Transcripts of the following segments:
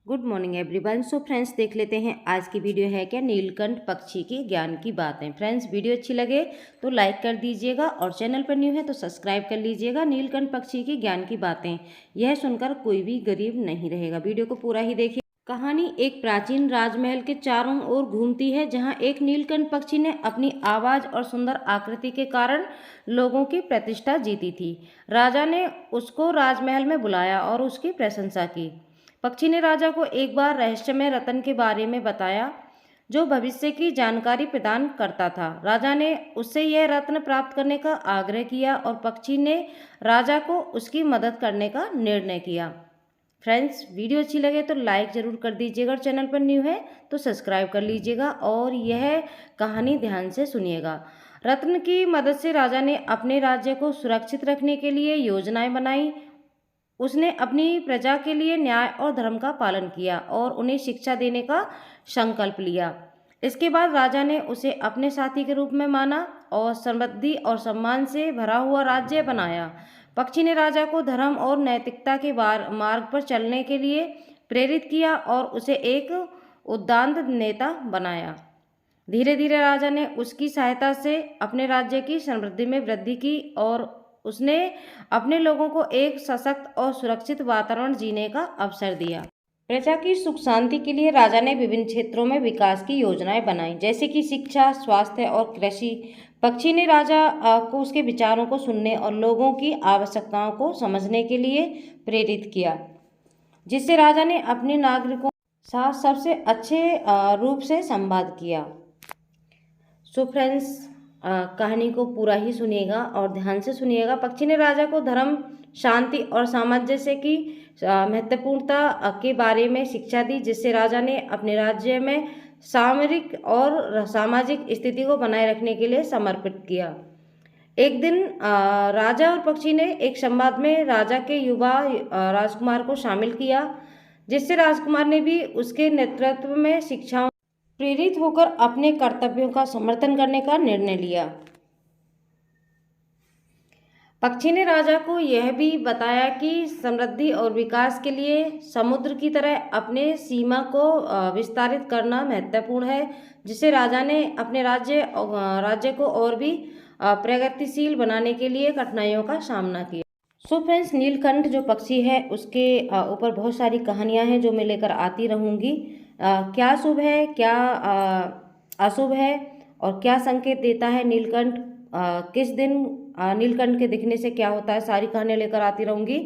Good morning everyone. So friends, देख लेते हैं आज की वीडियो है क्या नीलकंठ पक्षी के ज्ञान की बातें। फ्रेंड्स, वीडियो अच्छी लगे तो लाइक कर दीजिएगा और चैनल पर न्यू है तो सब्सक्राइब कर लीजिएगा। नीलकंठ पक्षी के ज्ञान की बातें, यह सुनकर कोई भी गरीब नहीं रहेगा। वीडियो को पूरा ही देखिए। कहानी एक प्राचीन राजमहल के चारों ओर घूमती है, जहां एक नीलकंठ पक्षी ने अपनी आवाज और सुंदर आकृति के कारण लोगों की प्रतिष्ठा जीती थी। राजा ने उसको राजमहल में बुलाया और उसकी प्रशंसा की। पक्षी ने राजा को एक बार रहस्यमय रत्न के बारे में बताया, जो भविष्य की जानकारी प्रदान करता था। राजा ने उससे यह रत्न प्राप्त करने का आग्रह किया और पक्षी ने राजा को उसकी मदद करने का निर्णय किया। फ्रेंड्स, वीडियो अच्छी लगे तो लाइक ज़रूर कर दीजिएगा और चैनल पर न्यू है तो सब्सक्राइब कर लीजिएगा और यह कहानी ध्यान से सुनिएगा। रत्न की मदद से राजा ने अपने राज्य को सुरक्षित रखने के लिए योजनाएं बनाई। उसने अपनी प्रजा के लिए न्याय और धर्म का पालन किया और उन्हें शिक्षा देने का संकल्प लिया। इसके बाद राजा ने उसे अपने साथी के रूप में माना और समृद्धि और सम्मान से भरा हुआ राज्य बनाया। पक्षी ने राजा को धर्म और नैतिकता के मार्ग पर चलने के लिए प्रेरित किया और उसे एक उदात्त नेता बनाया। धीरे धीरे राजा ने उसकी सहायता से अपने राज्य की समृद्धि में वृद्धि की और उसने अपने लोगों को एक सशक्त और सुरक्षित वातावरण जीने का अवसर दिया। प्रजा की सुख शांति के लिए राजा ने विभिन्न क्षेत्रों में विकास की योजनाएं बनाई, जैसे कि शिक्षा, स्वास्थ्य और कृषि। पक्षी ने राजा को उसके विचारों को सुनने और लोगों की आवश्यकताओं को समझने के लिए प्रेरित किया, जिससे राजा ने अपने नागरिकों के साथ सबसे अच्छे रूप से संवाद किया। सो फ्रेंड्स, कहानी को पूरा ही सुनिएगा और ध्यान से सुनिएगा। पक्षी ने राजा को धर्म, शांति और सामंजस्य की महत्वपूर्णता के बारे में शिक्षा दी, जिससे राजा ने अपने राज्य में सामरिक और सामाजिक स्थिति को बनाए रखने के लिए समर्पित किया। एक दिन राजा और पक्षी ने एक संवाद में राजा के युवा राजकुमार को शामिल किया, जिससे राजकुमार ने भी उसके नेतृत्व में शिक्षाओं प्रेरित होकर अपने कर्तव्यों का समर्थन करने का निर्णय लिया। पक्षी ने राजा को यह भी बताया कि समृद्धि और विकास के लिए समुद्र की तरह अपने सीमा को विस्तारित करना महत्वपूर्ण है, जिससे राजा ने अपने राज्य को और भी प्रगतिशील बनाने के लिए कठिनाइयों का सामना किया। सो फ्रेंड्स, नीलकंठ जो पक्षी है उसके ऊपर बहुत सारी कहानियां हैं जो मैं लेकर आती रहूँगी। क्या शुभ है, क्या अशुभ है और क्या संकेत देता है नीलकंठ, किस दिन नीलकंठ के दिखने से क्या होता है, सारी कहानियां लेकर आती रहूँगी।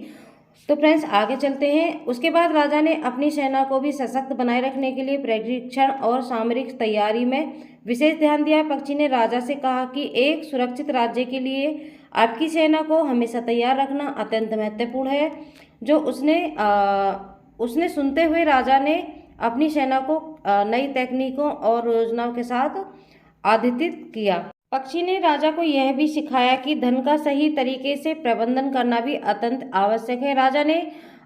तो फ्रेंड्स, आगे चलते हैं। उसके बाद राजा ने अपनी सेना को भी सशक्त बनाए रखने के लिए प्रशिक्षण और सामरिक तैयारी में विशेष ध्यान दिया। पक्षी ने राजा से कहा कि एक सुरक्षित राज्य के लिए आपकी सेना को हमेशा तैयार रखना अत्यंत महत्वपूर्ण है। जो उसने सुनते हुए राजा ने अपनी सेना को नई तकनीकों और योजनाओं के साथ आदितित किया। पक्षी ने राजा को यह भी सिखाया कि धन का सही तरीके से प्रबंधन करना भी अत्यंत आवश्यक है। राजा ने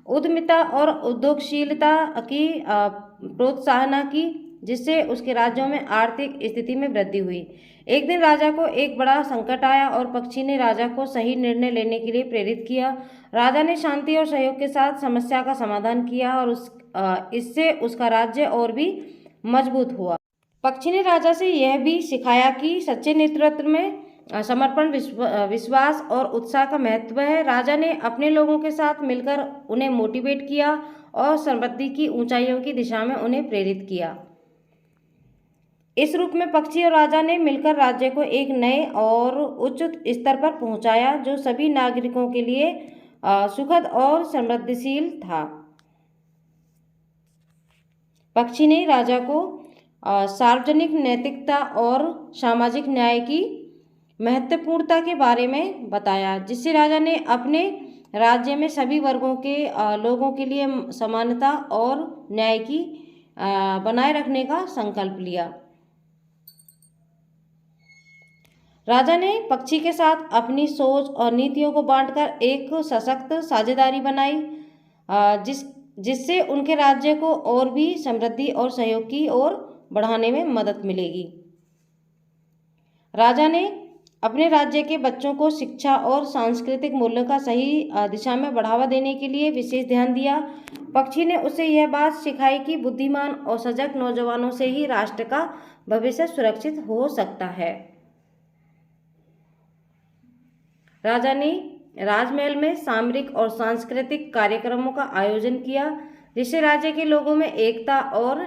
उद्यमिता और उद्योगशीलता की प्रोत्साहन की, जिससे उसके राज्यों में आर्थिक स्थिति में वृद्धि हुई। एक दिन राजा को एक बड़ा संकट आया और पक्षी ने राजा को सही निर्णय लेने के लिए प्रेरित किया। राजा ने शांति और सहयोग के साथ समस्या का समाधान किया और इससे उसका राज्य और भी मजबूत हुआ। पक्षी ने राजा से यह भी सिखाया कि सच्चे नेतृत्व में समर्पण, विश्वास और उत्साह का महत्व है। राजा ने अपने लोगों के साथ मिलकर उन्हें मोटिवेट किया और समृद्धि की ऊंचाइयों की दिशा में उन्हें प्रेरित किया। इस रूप में पक्षी और राजा ने मिलकर राज्य को एक नए और उच्च स्तर पर पहुंचाया, जो सभी नागरिकों के लिए सुखद और समृद्धिशील था। पक्षी ने राजा को सार्वजनिक नैतिकता और सामाजिक न्याय की महत्वपूर्णता के बारे में बताया, जिससे राजा ने अपने राज्य में सभी वर्गों के लोगों के लिए समानता और न्याय की बनाए रखने का संकल्प लिया। राजा ने पक्षी के साथ अपनी सोच और नीतियों को बांटकर एक सशक्त साझेदारी बनाई, जिससे उनके राज्य को और भी समृद्धि और सहयोग की ओर बढ़ाने में मदद मिलेगी। राजा ने अपने राज्य के बच्चों को शिक्षा और सांस्कृतिक मूल्यों का सही दिशा में बढ़ावा देने के लिए विशेष ध्यान दिया। पक्षी ने उसे यह बात सिखाई कि बुद्धिमान और सजग नौजवानों से ही राष्ट्र का भविष्य सुरक्षित हो सकता है। राजा ने राजमहल में सामरिक और सांस्कृतिक कार्यक्रमों का आयोजन किया, जिससे राज्य के लोगों में एकता और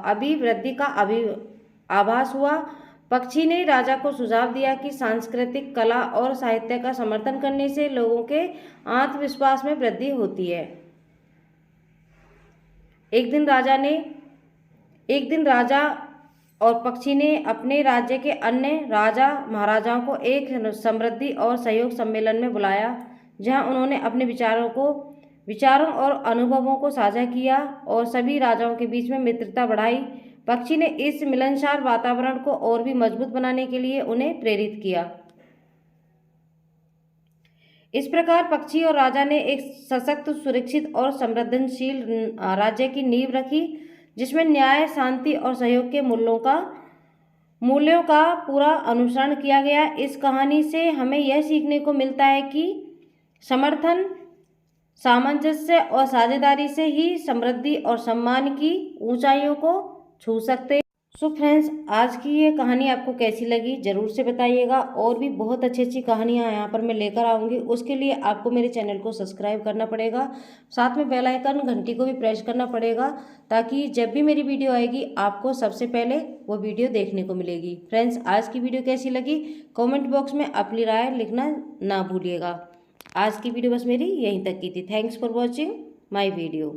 अभिवृद्धि का आभास हुआ। पक्षी ने राजा को सुझाव दिया कि सांस्कृतिक कला और साहित्य का समर्थन करने से लोगों के आत्मविश्वास में वृद्धि होती है। एक दिन राजा और पक्षी ने अपने राज्य के अन्य राजा महाराजाओं को एक समृद्धि और सहयोग सम्मेलन में बुलाया, जहां उन्होंने अपने विचारों और अनुभवों को साझा किया और सभी राजाओं के बीच में मित्रता बढ़ाई। पक्षी ने इस मिलनसार वातावरण को और भी मजबूत बनाने के लिए उन्हें प्रेरित किया। इस प्रकार पक्षी और राजा ने एक सशक्त, सुरक्षित और संवेदनशील राज्य की नींव रखी, जिसमें न्याय, शांति और सहयोग के मूल्यों का पूरा अनुसरण किया गया। इस कहानी से हमें यह सीखने को मिलता है कि समर्थन, सामंजस्य और साझेदारी से ही समृद्धि और सम्मान की ऊंचाइयों को छू सकते। सो फ्रेंड्स, आज की ये कहानी आपको कैसी लगी ज़रूर से बताइएगा। और भी बहुत अच्छी अच्छी कहानियाँ यहाँ पर मैं लेकर आऊँगी। उसके लिए आपको मेरे चैनल को सब्सक्राइब करना पड़ेगा, साथ में बेल आइकन घंटी को भी प्रेस करना पड़ेगा, ताकि जब भी मेरी वीडियो आएगी आपको सबसे पहले वो वीडियो देखने को मिलेगी। फ्रेंड्स, आज की वीडियो कैसी लगी कॉमेंट बॉक्स में अपनी राय लिखना ना भूलिएगा। आज की वीडियो बस मेरी यहीं तक की थी। Thanks for watching my video.